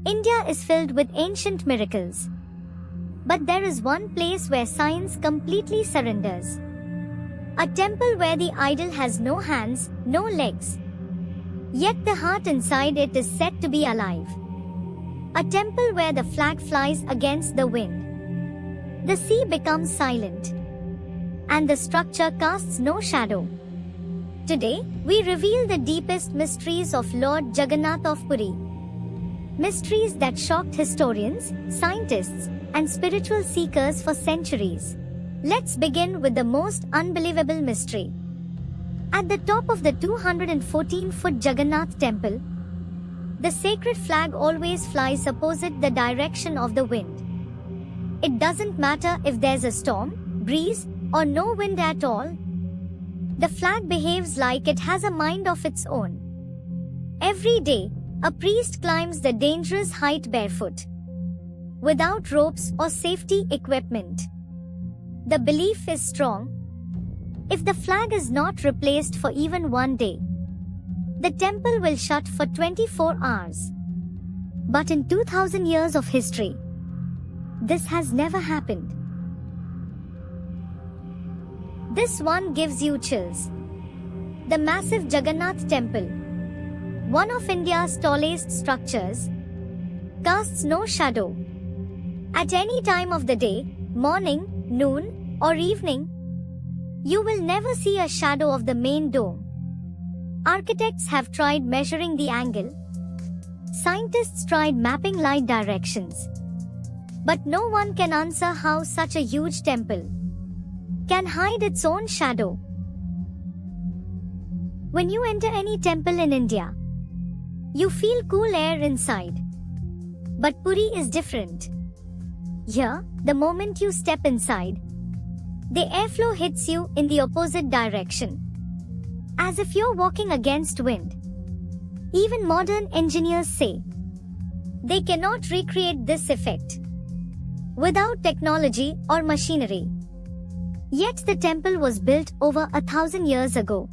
India is filled with ancient miracles. But there is one place where science completely surrenders. A temple where the idol has no hands, no legs. Yet the heart inside it is said to be alive. A temple where the flag flies against the wind. The sea becomes silent. And the structure casts no shadow. Today, we reveal the deepest mysteries of Lord Jagannath of Puri. Mysteries that shocked historians, scientists, and spiritual seekers for centuries. Let's begin with the most unbelievable mystery. At the top of the 214-foot Jagannath temple, the sacred flag always flies opposite the direction of the wind. It doesn't matter if there's a storm, breeze, or no wind at all. The flag behaves like it has a mind of its own. Every day, a priest climbs the dangerous height barefoot, without ropes or safety equipment. The belief is strong. If the flag is not replaced for even one day, the temple will shut for 24 hours. But in 2000 years of history, this has never happened. This one gives you chills. The massive Jagannath temple, one of India's tallest structures, casts no shadow. At any time of the day, morning, noon, or evening, you will never see a shadow of the main dome. Architects have tried measuring the angle. Scientists tried mapping light directions. But no one can answer how such a huge temple can hide its own shadow. When you enter any temple in India, you feel cool air inside. But Puri is different. Here, the moment you step inside, the airflow hits you in the opposite direction, as if you're walking against wind. Even modern engineers say they cannot recreate this effect without technology or machinery. Yet the temple was built over 1,000 years ago.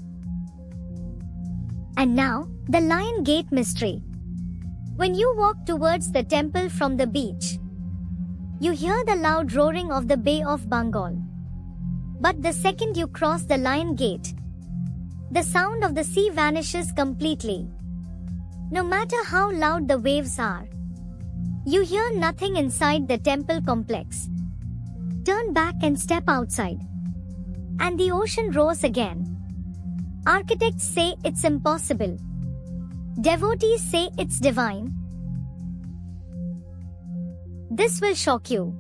And now, the Lion Gate mystery. When you walk towards the temple from the beach, you hear the loud roaring of the Bay of Bengal. But the second you cross the Lion Gate, the sound of the sea vanishes completely. No matter how loud the waves are, you hear nothing inside the temple complex. Turn back and step outside, and the ocean roars again. Architects say it's impossible. Devotees say it's divine. This will shock you.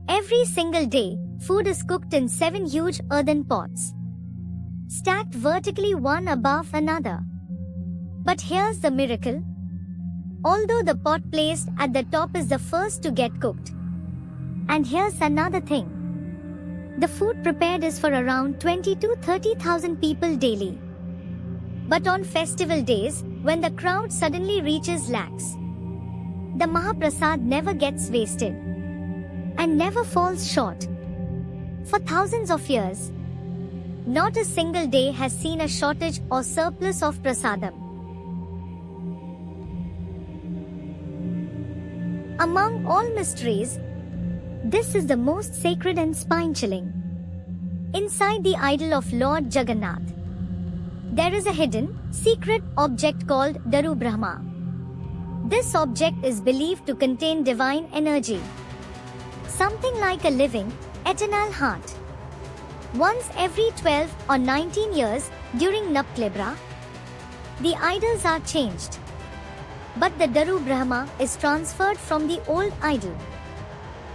Every single day, food is cooked in 7 huge earthen pots, stacked vertically one above another. But here's the miracle. Although the pot placed at the top is the first to get cooked. And here's another thing. The food prepared is for around 20 to 30,000 people daily. But on festival days, when the crowd suddenly reaches lakhs, the Mahaprasad never gets wasted and never falls short. For thousands of years, not a single day has seen a shortage or surplus of prasadam. Among all mysteries, this is the most sacred and spine-chilling. Inside the idol of Lord Jagannath, there is a hidden, secret object called Daru Brahma. This object is believed to contain divine energy, something like a living, eternal heart. Once every 12 or 19 years during Napklebra, the idols are changed. But the Daru Brahma is transferred from the old idol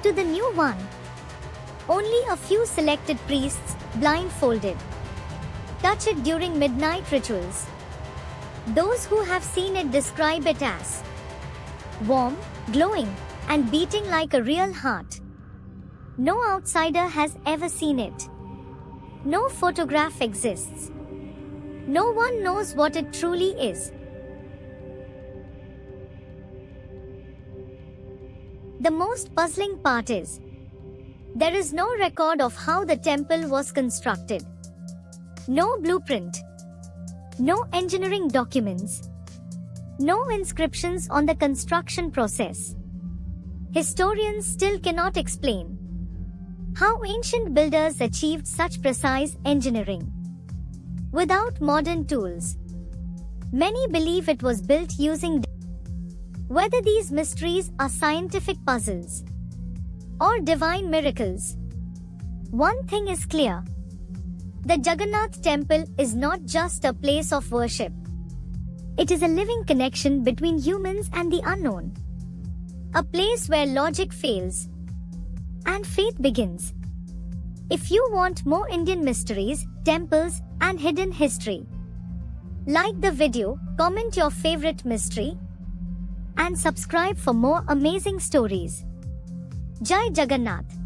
to the new one. Only a few selected priests, blindfolded, touch it during midnight rituals. Those who have seen it describe it as warm, glowing, and beating like a real heart. No outsider has ever seen it. No photograph exists. No one knows what it truly is. The most puzzling part is, there is no record of how the temple was constructed. No blueprint. No engineering documents. No inscriptions on the construction process. Historians still cannot explain how ancient builders achieved such precise engineering without modern tools. Many believe it was built using whether these mysteries are scientific puzzles or divine miracles. One thing is clear. The Jagannath temple is not just a place of worship. It is a living connection between humans and the unknown. A place where logic fails and faith begins. If you want more Indian mysteries, temples, and hidden history, like the video, comment your favorite mystery, and subscribe for more amazing stories. Jai Jagannath.